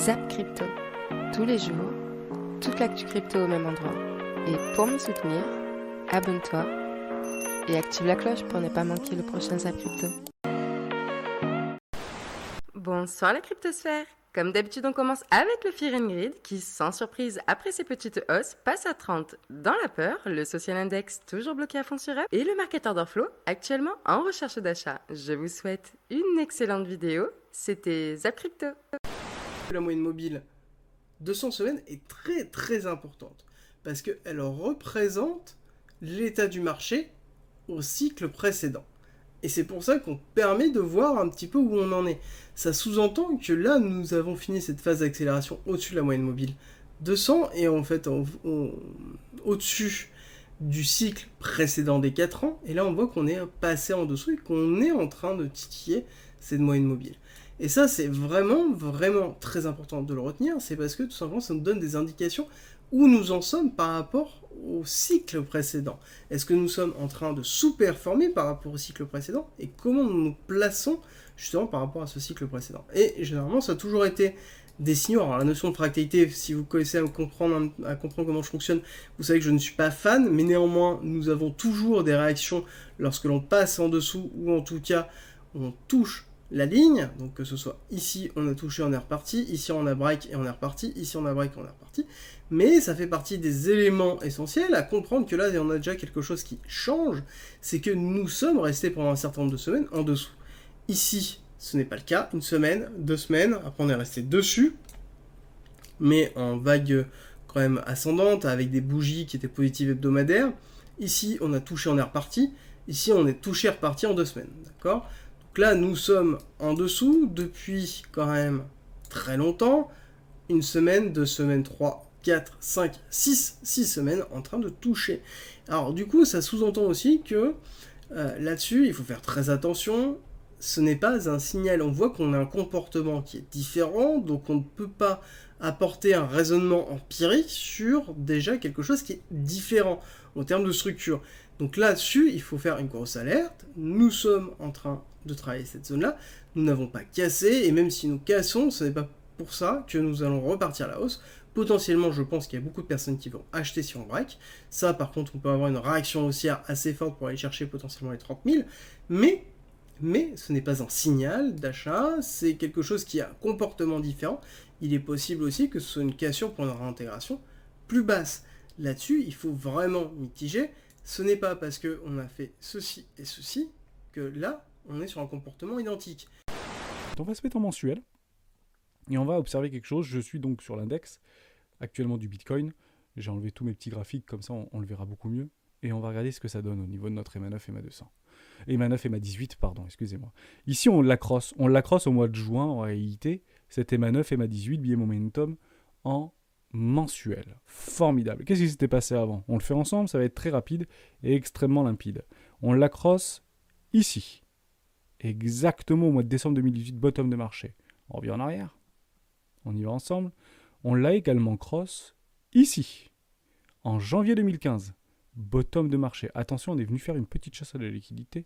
Zap Crypto. Tous les jours, toute l'actu crypto au même endroit. Et pour me soutenir, abonne-toi et active la cloche pour ne pas manquer le prochain Zap Crypto. Bonsoir la cryptosphère. Comme d'habitude, on commence avec le Fear and Greed qui, sans surprise, après ses petites hausses, passe à 30 dans la peur, le social index toujours bloqué à fond sur up et le market order flow actuellement en recherche d'achat. Je vous souhaite une excellente vidéo. C'était Zap Crypto. La moyenne mobile 200 semaines est très très importante parce qu'elle représente l'état du marché au cycle précédent. Et c'est pour ça qu'on permet de voir un petit peu où on en est. Ça sous-entend que là, nous avons fini cette phase d'accélération au-dessus de la moyenne mobile 200 et en fait au-dessus du cycle précédent des 4 ans. Et là, on voit qu'on est passé en dessous et qu'on est en train de titiller cette moyenne mobile. Et ça, c'est vraiment très important de le retenir. C'est parce que tout simplement, ça nous donne des indications où nous en sommes par rapport au cycle précédent. Est-ce que nous sommes en train de sous-performer par rapport au cycle précédent et comment nous nous plaçons justement par rapport à ce cycle précédent. Et généralement, ça a toujours été des signaux. Alors la notion de fractalité, si vous connaissez à comprendre comment je fonctionne, vous savez que je ne suis pas fan, mais néanmoins, nous avons toujours des réactions lorsque l'on passe en dessous ou en tout cas, on touche la ligne, donc que ce soit ici on a touché, on est reparti, ici on a break et on est reparti, ici on a break et on est reparti, mais ça fait partie des éléments essentiels à comprendre que là on a déjà quelque chose qui change, c'est que nous sommes restés pendant un certain nombre de semaines en dessous. Ici ce n'est pas le cas, une semaine, 2 semaines, après on est resté dessus, mais en vague quand même ascendante, avec des bougies qui étaient positives hebdomadaires. Ici on a touché, on est reparti, ici on est touché, reparti en 2 semaines, d'accord ? Donc là, nous sommes en dessous depuis quand même très longtemps. Une semaine, 2 semaines, 3, 4, 5, 6 semaines en train de toucher. Alors du coup, ça sous-entend aussi que là-dessus, il faut faire très attention. Ce n'est pas un signal. On voit qu'on a un comportement qui est différent, donc on ne peut pas apporter un raisonnement empirique sur déjà quelque chose qui est différent en termes de structure. Donc là-dessus, il faut faire une grosse alerte. Nous sommes en train de travailler cette zone-là. Nous n'avons pas cassé, et même si nous cassons, ce n'est pas pour ça que nous allons repartir à la hausse. Potentiellement, je pense qu'il y a beaucoup de personnes qui vont acheter si on break. Ça, par contre, on peut avoir une réaction haussière assez forte pour aller chercher potentiellement les 30 000. Mais ce n'est pas un signal d'achat, c'est quelque chose qui a un comportement différent. Il est possible aussi que ce soit une cassure pour une réintégration plus basse. Là-dessus, il faut vraiment mitiger. Ce n'est pas parce qu'on a fait ceci et ceci que là, on est sur un comportement identique. On va se mettre en mensuel et on va observer quelque chose. Je suis donc sur l'index actuellement du Bitcoin. J'ai enlevé tous mes petits graphiques, comme ça on le verra beaucoup mieux. Et on va regarder ce que ça donne au niveau de notre EMA 9 et EMA 200. EMA 9 et EMA 18, pardon, excusez-moi. Ici, on l'accrosse. On l'accrosse au mois de juin, en réalité. Cet EMA 9 et EMA 18, billet momentum, en mensuel. Formidable. Qu'est-ce qui s'était passé avant ? On le fait ensemble, ça va être très rapide et extrêmement limpide. On l'accrosse ici. Exactement au mois de décembre 2018, bottom de marché. On revient en arrière. On y va ensemble. On l'a également cross ici, en janvier 2015. Bottom de marché. Attention, on est venu faire une petite chasse à la liquidité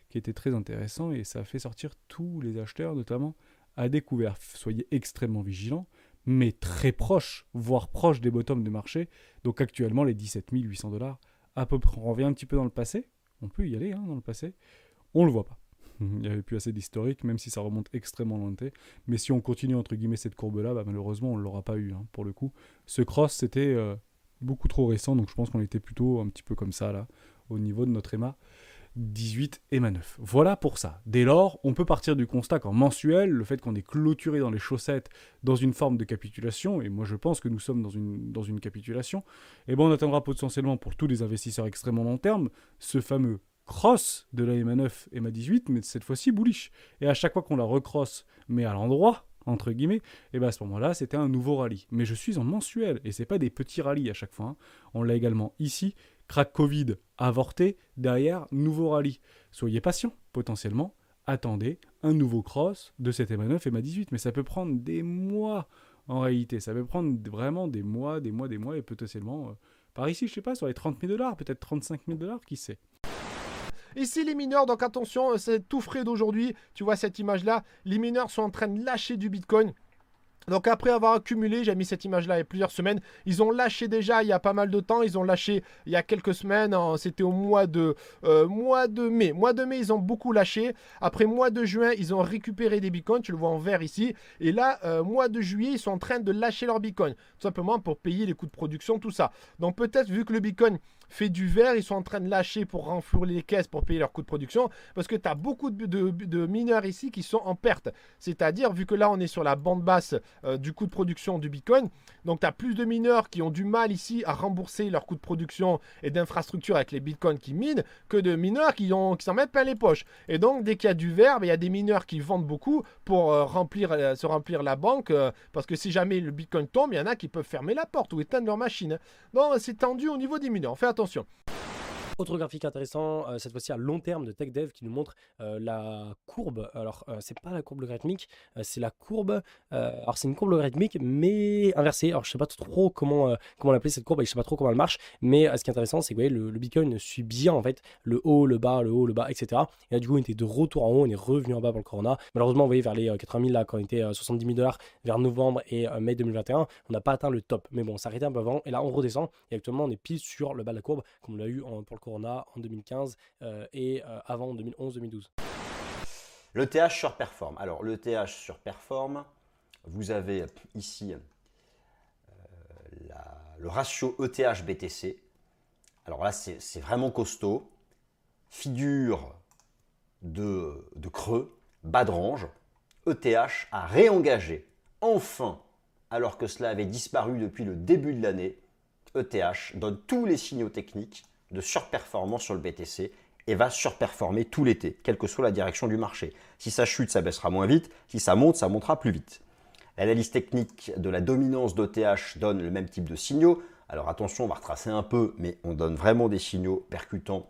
qui était très intéressant et ça a fait sortir tous les acheteurs, notamment à découvert. Soyez extrêmement vigilants, mais très proche, voire proche des bottoms de marché. Donc actuellement, les 17 800 $, à peu près. On revient un petit peu dans le passé. On peut y aller dans le passé. On ne le voit pas. Il n'y avait plus assez d'historique, même si ça remonte extrêmement loin. Mais si on continue, entre guillemets, cette courbe-là, malheureusement, on ne l'aura pas eu, pour le coup. Ce cross, c'était beaucoup trop récent, donc je pense qu'on était plutôt un petit peu comme ça, là, au niveau de notre EMA 18, EMA 9. Voilà pour ça. Dès lors, on peut partir du constat qu'en mensuel, le fait qu'on est clôturé dans les chaussettes, dans une forme de capitulation, et moi je pense que nous sommes dans une capitulation, on atteindra potentiellement pour tous les investisseurs extrêmement long terme, ce fameux cross de la EMA 9, EMA 18, mais cette fois-ci bullish. Et à chaque fois qu'on la recrosse, mais à l'endroit, entre guillemets, à ce moment-là, c'était un nouveau rallye. Mais je suis en mensuel, et c'est pas des petits rallyes à chaque fois. On l'a également ici, crack Covid avorté, derrière, nouveau rallye. Soyez patients, potentiellement, attendez un nouveau cross de cette EMA 9, EMA 18, mais ça peut prendre des mois, en réalité. Ça peut prendre vraiment des mois, et potentiellement, par ici, je sais pas, sur les 30 000 $, peut-être 35 000 $, qui sait. Ici les mineurs, donc attention, c'est tout frais d'aujourd'hui. Tu vois cette image là, les mineurs sont en train de lâcher du Bitcoin. Donc après avoir accumulé, j'ai mis cette image-là il y a plusieurs semaines, ils ont lâché déjà il y a pas mal de temps, ils ont lâché il y a quelques semaines, c'était au mois de mai. Mois de mai, ils ont beaucoup lâché. Après mois de juin, ils ont récupéré des bitcoins, tu le vois en vert ici. Et là, mois de juillet, ils sont en train de lâcher leurs bitcoins, tout simplement pour payer les coûts de production, tout ça. Donc peut-être vu que le bitcoin fait du vert, ils sont en train de lâcher pour renflouer les caisses pour payer leurs coûts de production, parce que tu as beaucoup de mineurs ici qui sont en perte. C'est-à-dire, vu que là, on est sur la bande basse du coût de production du Bitcoin. Donc, tu as plus de mineurs qui ont du mal ici à rembourser leurs coûts de production et d'infrastructure avec les Bitcoins qui minent que de mineurs qui s'en mettent plein les poches. Et donc, dès qu'il y a du vert, il y a des mineurs qui vendent beaucoup pour se remplir la banque parce que si jamais le Bitcoin tombe, il y en a qui peuvent fermer la porte ou éteindre leur machine. Donc, c'est tendu au niveau des mineurs. Fais attention. Autre graphique intéressant, cette fois-ci à long terme de TechDev qui nous montre la courbe. Alors, c'est pas la courbe logarithmique, c'est la courbe. Alors, c'est une courbe logarithmique, mais inversée. Alors, je sais pas trop comment l'appeler cette courbe et je sais pas trop comment elle marche. Mais ce qui est intéressant, c'est que vous voyez, le Bitcoin suit bien en fait le haut, le bas, le haut, le bas, etc. Et là, du coup, on était de retour en haut, on est revenu en bas pour le Corona. Malheureusement, vous voyez, vers les 80 000 là, quand on était 70 000 $, vers novembre et mai 2021, on n'a pas atteint le top. Mais bon, ça s'arrêtait un peu avant. Et là, on redescend. Et actuellement, on est pile sur le bas de la courbe, comme on l'a eu pour le Corona en 2015 et avant en 2011-2012. L'ETH surperforme. Alors, l'ETH surperforme, vous avez ici le ratio ETH-BTC. Alors là, c'est vraiment costaud. Figure de creux, bas de range. ETH a réengagé, enfin, alors que cela avait disparu depuis le début de l'année. ETH donne tous les signaux techniques de surperformance sur le BTC et va surperformer tout l'été, quelle que soit la direction du marché. Si ça chute, ça baissera moins vite. Si ça monte, ça montera plus vite. L'analyse technique de la dominance d'ETH donne le même type de signaux. Alors attention, on va retracer un peu, mais on donne vraiment des signaux percutants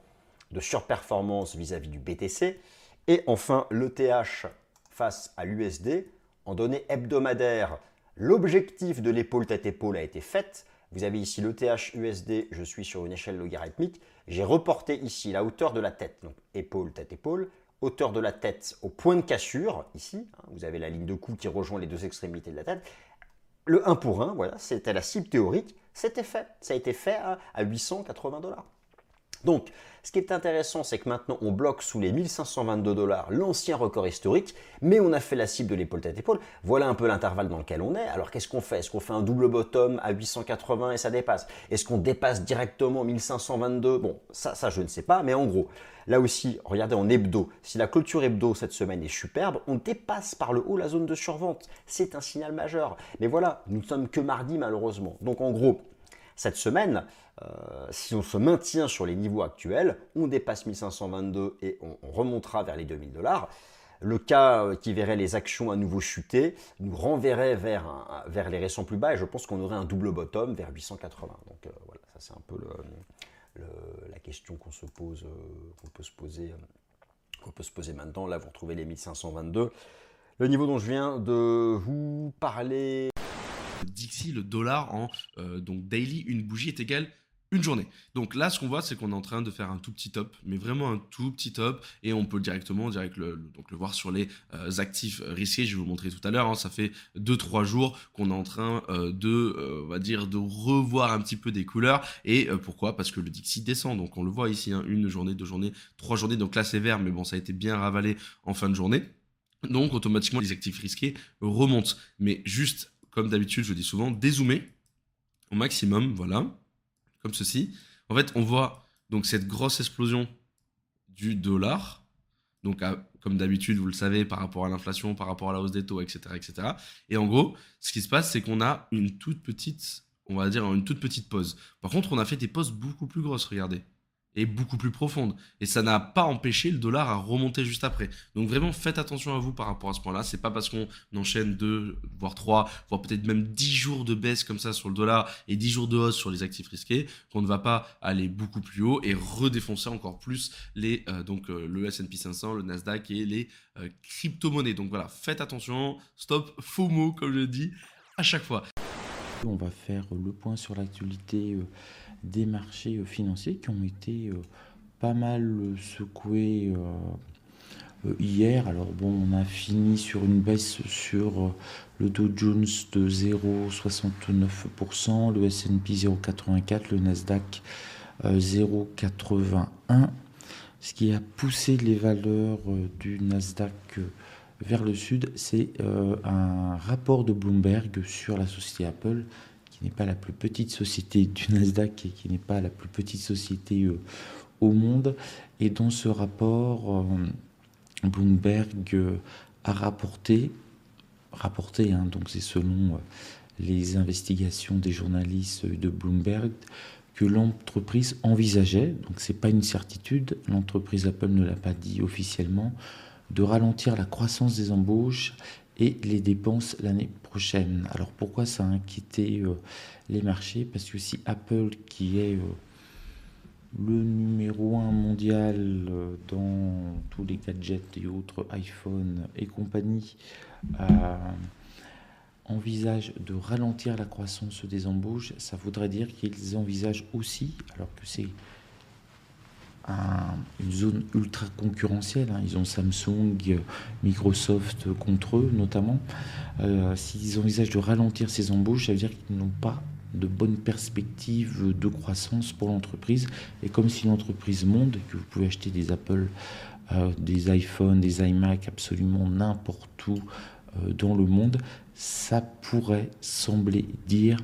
de surperformance vis-à-vis du BTC. Et enfin, l'ETH face à l'USD, en données hebdomadaires, l'objectif de l'épaule tête-épaule a été fait. Vous avez ici l'ETH USD, je suis sur une échelle logarithmique. J'ai reporté ici la hauteur de la tête, donc épaule, tête-épaule, hauteur de la tête au point de cassure, ici. Vous avez la ligne de cou qui rejoint les deux extrémités de la tête. Le 1 pour 1, voilà, c'était la cible théorique. C'était fait. Ça a été fait à 880 $. Donc, ce qui est intéressant, c'est que maintenant, on bloque sous les 1522 $, l'ancien record historique, mais on a fait la cible de l'épaule tête-épaule. Voilà un peu l'intervalle dans lequel on est. Alors, qu'est-ce qu'on fait? Est-ce qu'on fait un double bottom à 880 et ça dépasse? Est-ce qu'on dépasse directement 1522? Bon, ça, je ne sais pas, mais en gros, là aussi, regardez en hebdo. Si la clôture hebdo cette semaine est superbe, on dépasse par le haut la zone de survente. C'est un signal majeur. Mais voilà, nous ne sommes que mardi, malheureusement. Donc, en gros, cette semaine, si on se maintient sur les niveaux actuels, on dépasse 1522 et on remontera vers les 2000 $. Le cas qui verrait les actions à nouveau chuter nous renverrait vers les récents plus bas et je pense qu'on aurait un double bottom vers 880. Donc voilà, ça c'est un peu la question qu'on peut se poser maintenant. Là, vous retrouvez les 1522. Le niveau dont je viens de vous parler. Dixie, le dollar en donc daily, une bougie est égale une journée. Donc là, ce qu'on voit, c'est qu'on est en train de faire un tout petit top, mais vraiment un tout petit top, et on peut directement le voir sur les actifs risqués. Je vais vous montrer tout à l'heure. Ça fait 2-3 jours qu'on est en train on va dire, de revoir un petit peu des couleurs. Et pourquoi? Parce que le Dixie descend. Donc on le voit ici, une journée, 2 journées, 3 journées. Donc là, c'est vert, mais bon, ça a été bien ravalé en fin de journée. Donc automatiquement, les actifs risqués remontent. Mais juste, comme d'habitude, je dis souvent, dézoomer au maximum, voilà, comme ceci. En fait, on voit donc cette grosse explosion du dollar, donc comme d'habitude, vous le savez, par rapport à l'inflation, par rapport à la hausse des taux, etc., etc. Et en gros, ce qui se passe, c'est qu'on a une toute petite, on va dire, une toute petite pause. Par contre, on a fait des pauses beaucoup plus grosses, regardez, et beaucoup plus profondes. Et ça n'a pas empêché le dollar à remonter juste après. Donc vraiment, faites attention à vous par rapport à ce point-là. C'est pas parce qu'on enchaîne 2, voire 3, voire peut-être même 10 jours de baisse comme ça sur le dollar et 10 jours de hausse sur les actifs risqués qu'on ne va pas aller beaucoup plus haut et redéfoncer encore plus le S&P 500, le Nasdaq et les crypto-monnaies. Donc voilà, faites attention. Stop FOMO, comme je dis à chaque fois. On va faire le point sur l'actualité des marchés financiers qui ont été pas mal secoués hier. Alors bon, on a fini sur une baisse sur le Dow Jones de 0,69%, le S&P 0,84%, le Nasdaq 0,81%. Ce qui a poussé les valeurs du Nasdaq vers le sud, c'est un rapport de Bloomberg sur la société Apple, qui n'est pas la plus petite société du Nasdaq et qui n'est pas la plus petite société au monde. Et dans ce rapport, Bloomberg a rapporté, donc c'est selon les investigations des journalistes de Bloomberg, que l'entreprise envisageait, donc c'est pas une certitude, l'entreprise Apple ne l'a pas dit officiellement, de ralentir la croissance des embauches et les dépenses l'année prochaine. Alors pourquoi ça a inquiété les marchés? Parce que si Apple, qui est le numéro 1 mondial dans tous les gadgets et autres iPhone et compagnie, envisage de ralentir la croissance des embauches, ça voudrait dire qu'ils envisagent aussi, alors que c'est une zone ultra concurrentielle, ils ont Samsung, Microsoft contre eux notamment, s'ils envisagent de ralentir ces embauches, ça veut dire qu'ils n'ont pas de bonnes perspectives de croissance pour l'entreprise. Et comme si l'entreprise monte, et que vous pouvez acheter des Apple, des iPhones, des iMac, absolument n'importe où dans le monde, ça pourrait sembler dire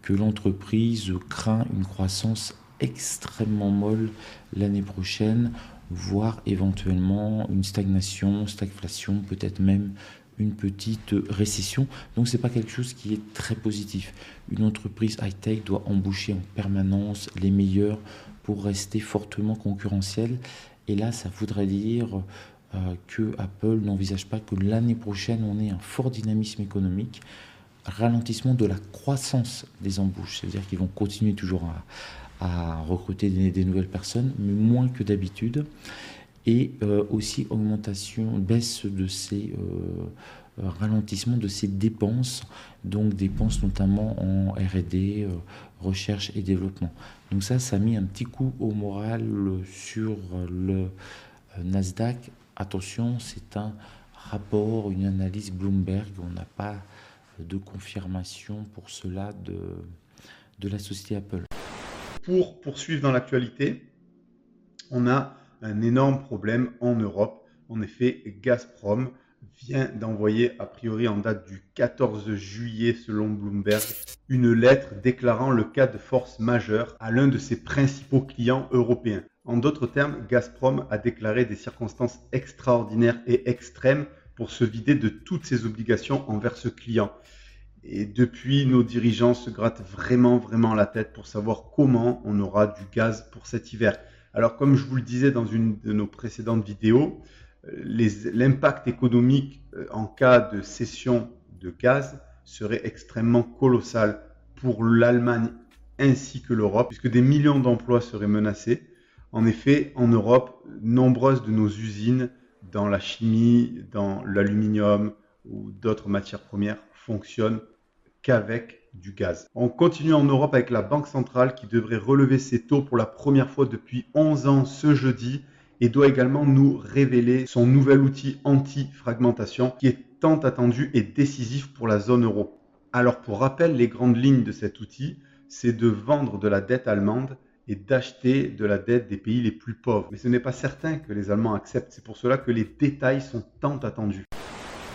que l'entreprise craint une croissance extrêmement molle l'année prochaine, voire éventuellement une stagnation, stagflation, peut-être même une petite récession. Donc c'est pas quelque chose qui est très positif. Une entreprise high-tech doit embaucher en permanence les meilleurs pour rester fortement concurrentielle. Et là, ça voudrait dire que Apple n'envisage pas que l'année prochaine on ait un fort dynamisme économique, ralentissement de la croissance des embauches. C'est-à-dire qu'ils vont continuer toujours à recruter des nouvelles personnes, mais moins que d'habitude. Et aussi baisse de ces ralentissement de ces dépenses, donc dépenses notamment en R&D, recherche et développement. Donc ça a mis un petit coup au moral sur le Nasdaq. Attention, c'est un rapport, une analyse Bloomberg, on n'a pas de confirmation pour cela de la société Apple. Pour poursuivre dans l'actualité, on a un énorme problème en Europe. En effet, Gazprom vient d'envoyer, a priori en date du 14 juillet selon Bloomberg, une lettre déclarant le cas de force majeure à l'un de ses principaux clients européens. En d'autres termes, Gazprom a déclaré des circonstances extraordinaires et extrêmes pour se vider de toutes ses obligations envers ce client. Et depuis, nos dirigeants se grattent vraiment la tête pour savoir comment on aura du gaz pour cet hiver. Alors, comme je vous le disais dans une de nos précédentes vidéos, l'impact économique en cas de cession de gaz serait extrêmement colossal pour l'Allemagne ainsi que l'Europe, puisque des millions d'emplois seraient menacés. En effet, en Europe, nombreuses de nos usines dans la chimie, dans l'aluminium ou d'autres matières premières fonctionnent qu'avec du gaz. On continue en Europe avec la Banque centrale qui devrait relever ses taux pour la première fois depuis 11 ans ce jeudi et doit également nous révéler son nouvel outil anti-fragmentation qui est tant attendu et décisif pour la zone euro. Alors pour rappel, les grandes lignes de cet outil, c'est de vendre de la dette allemande et d'acheter de la dette des pays les plus pauvres. Mais ce n'est pas certain que les Allemands acceptent, c'est pour cela que les détails sont tant attendus.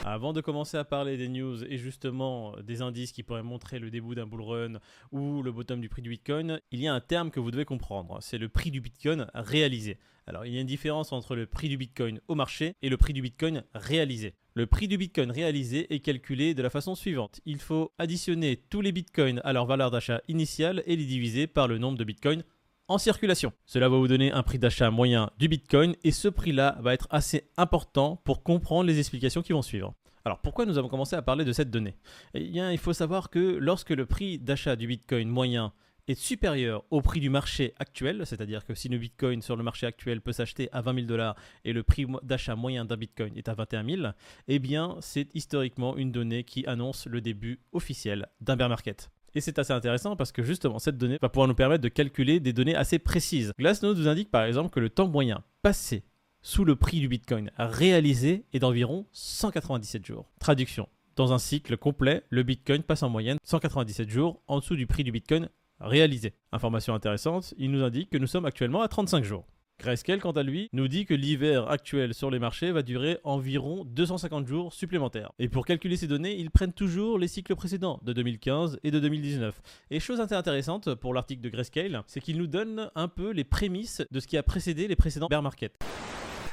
Avant de commencer à parler des news et justement des indices qui pourraient montrer le début d'un bull run ou le bottom du prix du Bitcoin, il y a un terme que vous devez comprendre, c'est le prix du Bitcoin réalisé. Alors il y a une différence entre le prix du Bitcoin au marché et le prix du Bitcoin réalisé. Le prix du Bitcoin réalisé est calculé de la façon suivante. Il faut additionner tous les Bitcoins à leur valeur d'achat initiale et les diviser par le nombre de Bitcoins en circulation. Cela va vous donner un prix d'achat moyen du Bitcoin et ce prix-là va être assez important pour comprendre les explications qui vont suivre. Alors pourquoi nous avons commencé à parler de cette donnée ? Eh bien, il faut savoir que lorsque le prix d'achat du Bitcoin moyen est supérieur au prix du marché actuel, c'est-à-dire que si le Bitcoin sur le marché actuel peut s'acheter à 20 000 $ et le prix d'achat moyen d'un Bitcoin est à 21 000, eh bien c'est historiquement une donnée qui annonce le début officiel d'un bear market. Et c'est assez intéressant parce que justement cette donnée va pouvoir nous permettre de calculer des données assez précises. Glassnode vous indique par exemple que le temps moyen passé sous le prix du Bitcoin réalisé est d'environ 197 jours. Traduction. Dans un cycle complet, le Bitcoin passe en moyenne 197 jours en dessous du prix du Bitcoin réalisé. Information intéressante, il nous indique que nous sommes actuellement à 35 jours. Grayscale, quant à lui, nous dit que l'hiver actuel sur les marchés va durer environ 250 jours supplémentaires. Et pour calculer ces données, ils prennent toujours les cycles précédents, de 2015 et de 2019. Et chose intéressante pour l'article de Grayscale, c'est qu'il nous donne un peu les prémices de ce qui a précédé les précédents bear market.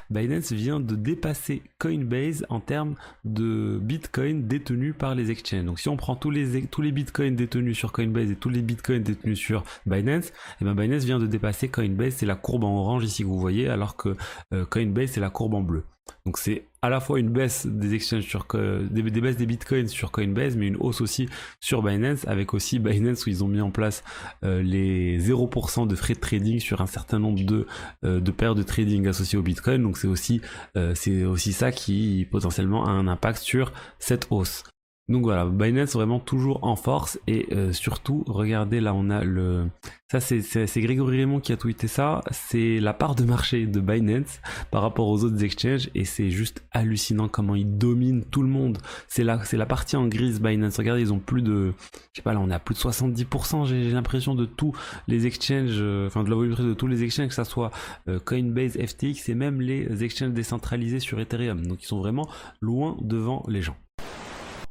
Binance vient de dépasser Coinbase en termes de Bitcoin détenus par les exchanges. Donc si on prend tous les Bitcoins détenus sur Coinbase et tous les Bitcoins détenus sur Binance, et ben Binance vient de dépasser Coinbase, c'est la courbe en orange ici que vous voyez, alors que Coinbase c'est la courbe en bleu. Donc c'est à la fois une baisse des exchanges des baisses des bitcoins sur Coinbase, mais une hausse aussi sur Binance, avec aussi Binance où ils ont mis en place les 0% de frais de trading sur un certain nombre de paires de trading associées au bitcoin. Donc c'est aussi ça qui potentiellement a un impact sur cette hausse. Donc voilà, Binance vraiment toujours en force et surtout, regardez là on a ça c'est Grégory Raymond qui a tweeté ça, c'est la part de marché de Binance par rapport aux autres exchanges et c'est juste hallucinant comment ils dominent tout le monde. C'est la partie en grise Binance, regardez ils ont plus de, je sais pas là on est à plus de 70% j'ai l'impression de tous les exchanges, enfin de la volumétrie de tous les exchanges, que ça soit Coinbase, FTX et même les exchanges décentralisés sur Ethereum. Donc ils sont vraiment loin devant les gens.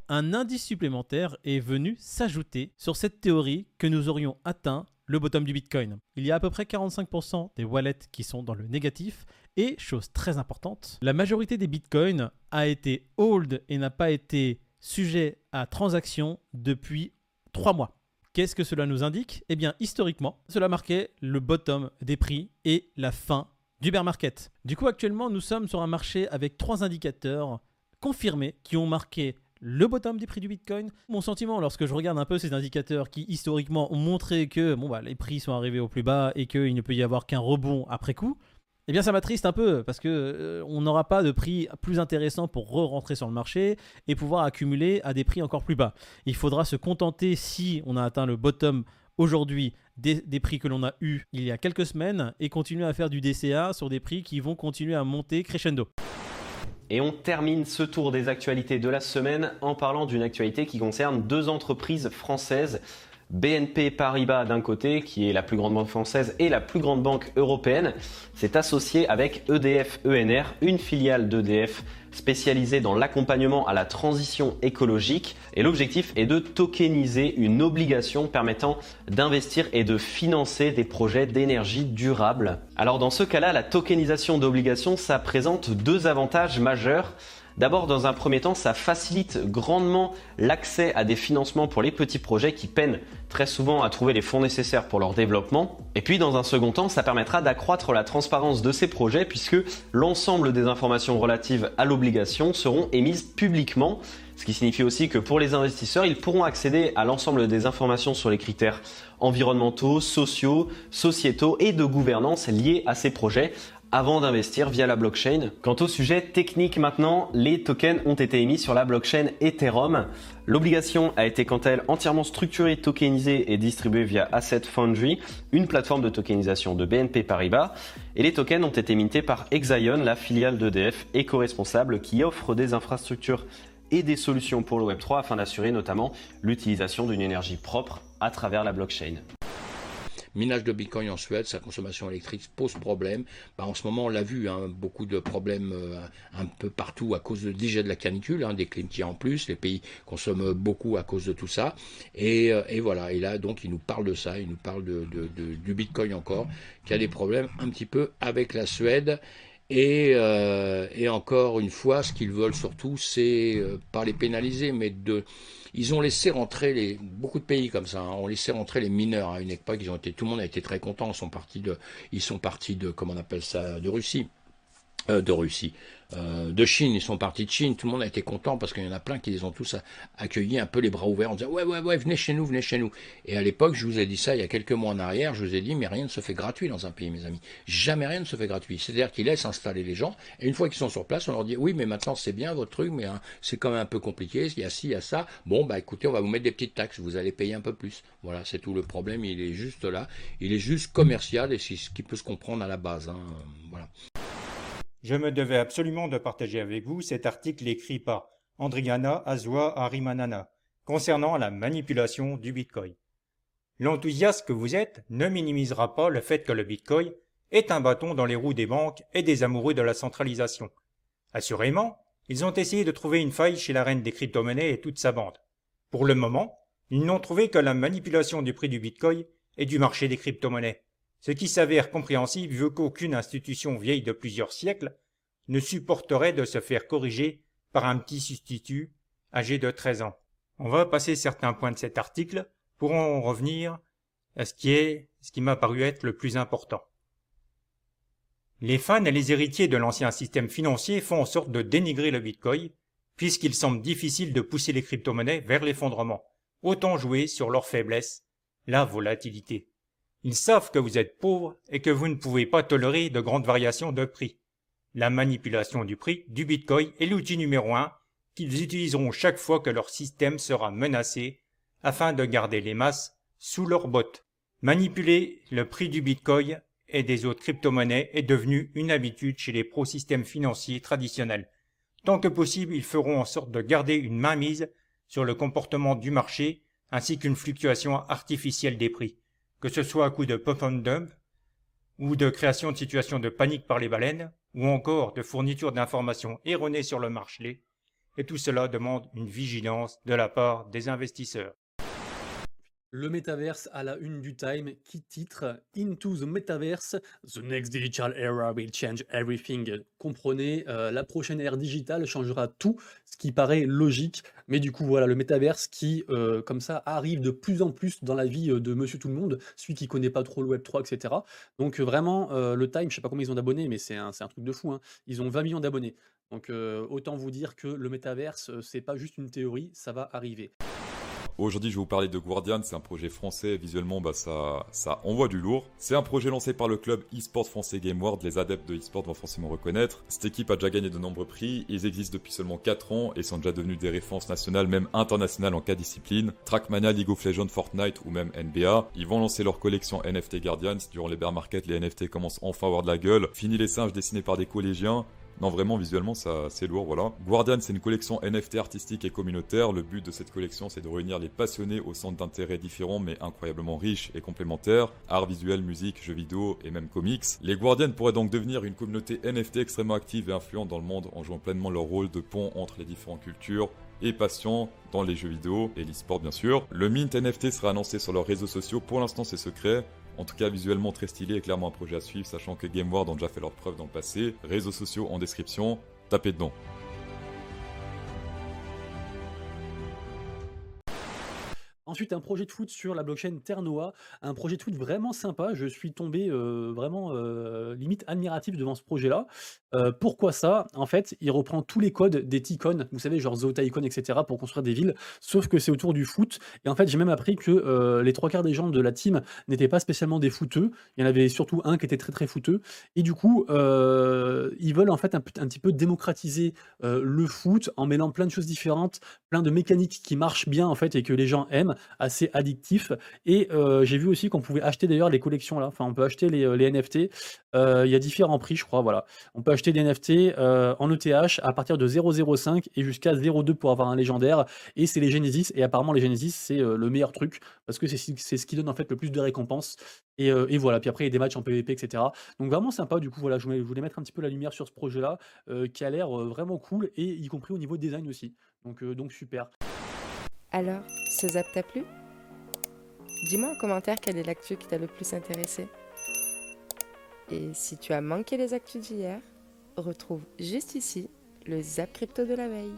Un indice supplémentaire est venu s'ajouter sur cette théorie que nous aurions atteint le bottom du Bitcoin. Il y a à peu près 45% des wallets qui sont dans le négatif et, chose très importante, la majorité des Bitcoins a été hold et n'a pas été sujet à transaction depuis 3 mois. Qu'est-ce que cela nous indique ? Eh bien, historiquement, cela marquait le bottom des prix et la fin du bear market. Du coup, actuellement, nous sommes sur un marché avec 3 indicateurs confirmés qui ont marqué le bottom des prix du Bitcoin. Mon sentiment lorsque je regarde un peu ces indicateurs qui historiquement ont montré que les prix sont arrivés au plus bas et qu'il ne peut y avoir qu'un rebond après coup, eh bien ça m'attriste un peu parce que on n'aura pas de prix plus intéressant pour re-rentrer sur le marché et pouvoir accumuler à des prix encore plus bas. Il faudra se contenter, si on a atteint le bottom aujourd'hui, des prix que l'on a eu il y a quelques semaines et continuer à faire du DCA sur des prix qui vont continuer à monter crescendo. Et on termine ce tour des actualités de la semaine en parlant d'une actualité qui concerne 2 entreprises françaises. BNP Paribas d'un côté, qui est la plus grande banque française et la plus grande banque européenne, s'est associé avec EDF ENR, une filiale d'EDF spécialisée dans l'accompagnement à la transition écologique. Et l'objectif est de tokeniser une obligation permettant d'investir et de financer des projets d'énergie durable. Alors dans ce cas-là, la tokenisation d'obligations, ça présente 2 avantages majeurs. D'abord, dans un premier temps, ça facilite grandement l'accès à des financements pour les petits projets qui peinent très souvent à trouver les fonds nécessaires pour leur développement. Et puis, dans un second temps, ça permettra d'accroître la transparence de ces projets puisque l'ensemble des informations relatives à l'obligation seront émises publiquement. Ce qui signifie aussi que pour les investisseurs, ils pourront accéder à l'ensemble des informations sur les critères environnementaux, sociaux, sociétaux et de gouvernance liés à ces projets avant d'investir via la blockchain. Quant au sujet technique maintenant, les tokens ont été émis sur la blockchain Ethereum. L'obligation a été quant à elle entièrement structurée, tokenisée et distribuée via Asset Foundry, une plateforme de tokenisation de BNP Paribas. Et les tokens ont été mintés par Exaion, la filiale d'EDF éco-responsable qui offre des infrastructures et des solutions pour le Web3 afin d'assurer notamment l'utilisation d'une énergie propre à travers la blockchain. Minage de Bitcoin en Suède, sa consommation électrique pose problème. En ce moment, on l'a vu, beaucoup de problèmes un peu partout à cause déjà de la canicule, des clims qui en plus, les pays consomment beaucoup à cause de tout ça. Et voilà, et là donc il nous parle de ça, il nous parle du Bitcoin encore, qui a des problèmes un petit peu avec la Suède. Et encore une fois, ce qu'ils veulent surtout, c'est pas les pénaliser, mais ils ont laissé rentrer beaucoup de pays comme ça, ont laissé rentrer les mineurs à une époque. Tout le monde a été très content. Ils sont partis de comment on appelle ça, de Russie. De Chine, ils sont partis de Chine, tout le monde a été content parce qu'il y en a plein qui les ont tous accueillis un peu les bras ouverts en disant ouais, venez chez nous. Et à l'époque, je vous ai dit ça il y a quelques mois en arrière, je vous ai dit mais rien ne se fait gratuit dans un pays, mes amis. Jamais rien ne se fait gratuit. C'est-à-dire qu'ils laissent installer les gens et une fois qu'ils sont sur place, on leur dit oui mais maintenant c'est bien votre truc, mais c'est quand même un peu compliqué, il y a ci, il y a ça. Bon écoutez, on va vous mettre des petites taxes, vous allez payer un peu plus. Voilà, c'est tout le problème, il est juste là, il est juste commercial et c'est ce qui peut se comprendre à la base. Voilà. Je me devais absolument de partager avec vous cet article écrit par Andriana Azua Harimanana, concernant la manipulation du Bitcoin. L'enthousiaste que vous êtes ne minimisera pas le fait que le Bitcoin est un bâton dans les roues des banques et des amoureux de la centralisation. Assurément, ils ont essayé de trouver une faille chez la reine des crypto-monnaies et toute sa bande. Pour le moment, ils n'ont trouvé que la manipulation du prix du Bitcoin et du marché des crypto-monnaies, ce qui s'avère compréhensible vu qu'aucune institution vieille de plusieurs siècles ne supporterait de se faire corriger par un petit substitut âgé de 13 ans. On va passer certains points de cet article pour en revenir à ce qui m'a paru être le plus important. Les fans et les héritiers de l'ancien système financier font en sorte de dénigrer le Bitcoin, puisqu'il semble difficile de pousser les crypto-monnaies vers l'effondrement. Autant jouer sur leur faiblesse, la volatilité. Ils savent que vous êtes pauvre et que vous ne pouvez pas tolérer de grandes variations de prix. La manipulation du prix du Bitcoin est l'outil numéro 1 qu'ils utiliseront chaque fois que leur système sera menacé afin de garder les masses sous leurs bottes. Manipuler le prix du Bitcoin et des autres crypto-monnaies est devenu une habitude chez les pro-systèmes financiers traditionnels. Tant que possible, ils feront en sorte de garder une mainmise sur le comportement du marché ainsi qu'une fluctuation artificielle des prix, que ce soit à coup de pump and dump ou de création de situations de panique par les baleines ou encore de fourniture d'informations erronées sur le marché, et tout cela demande une vigilance de la part des investisseurs. Le métaverse à la une du Time qui titre Into the Metaverse, The Next Digital Era Will Change Everything. Comprenez, la prochaine ère digitale changera tout, ce qui paraît logique. Mais du coup, voilà, le métaverse qui, comme ça, arrive de plus en plus dans la vie de Monsieur Tout-le-Monde, celui qui connaît pas trop le Web3, etc. Donc vraiment, le Time, je sais pas combien ils ont d'abonnés, mais c'est un truc de fou, hein. Ils ont 20 millions d'abonnés. Donc autant vous dire que le métaverse, c'est pas juste une théorie, ça va arriver. Aujourd'hui, je vais vous parler de Guardian, c'est un projet français, visuellement ça envoie du lourd. C'est un projet lancé par le club e-sport français GameWorld, les adeptes de e-sport vont forcément reconnaître. Cette équipe a déjà gagné de nombreux prix, ils existent depuis seulement 4 ans et sont déjà devenus des références nationales, même internationales en cas de discipline. Trackmania, League of Legends, Fortnite ou même NBA. Ils vont lancer leur collection NFT Guardians, durant les bear market, les NFT commencent enfin à avoir de la gueule. Fini les singes dessinés par des collégiens. Non, vraiment, visuellement, ça, c'est lourd, voilà. Guardian, c'est une collection NFT artistique et communautaire. Le but de cette collection, c'est de réunir les passionnés au centre d'intérêts différents, mais incroyablement riches et complémentaires. Art visuel, musique, jeux vidéo et même comics. Les Guardians pourraient donc devenir une communauté NFT extrêmement active et influente dans le monde en jouant pleinement leur rôle de pont entre les différentes cultures et passions dans les jeux vidéo et l'e-sport, bien sûr. Le Mint NFT sera annoncé sur leurs réseaux sociaux. Pour l'instant, c'est secret. En tout cas, visuellement très stylé et clairement un projet à suivre, sachant que GameWorld ont déjà fait leurs preuves dans le passé. Réseaux sociaux en description, tapez dedans. Ensuite, un projet de foot sur la blockchain Ternoa, un projet de foot vraiment sympa. Je suis tombé vraiment limite admiratif devant ce projet-là. Pourquoi ça? En fait, il reprend tous les codes des Tycoon, vous savez, genre Zotaicon, etc., pour construire des villes, sauf que c'est autour du foot. Et en fait, j'ai même appris que les 3/4 des gens de la team n'étaient pas spécialement des footeux. Il y en avait surtout un qui était très très footeux. Et du coup, ils veulent en fait un petit peu démocratiser le foot en mêlant plein de choses différentes, plein de mécaniques qui marchent bien en fait et que les gens aiment, assez addictif. Et j'ai vu aussi qu'on pouvait acheter d'ailleurs les collections là, enfin on peut acheter les NFT. Il y a différents prix, je crois, voilà. On peut acheter des NFT en ETH à partir de 0,05 et jusqu'à 0,2 pour avoir un légendaire. Et c'est les Genesis. Et apparemment, les Genesis, c'est le meilleur truc parce que c'est ce qui donne en fait le plus de récompenses. Et voilà. Puis après, il y a des matchs en PvP, etc. Donc vraiment sympa. Du coup, voilà, je voulais mettre un petit peu la lumière sur ce projet-là qui a l'air vraiment cool et y compris au niveau design aussi. Donc super. Alors, ce zap t'a plu? Dis-moi en commentaire quelle est l'actu qui t'a le plus intéressé. Et si tu as manqué les actus d'hier, retrouve juste ici le zap crypto de la veille.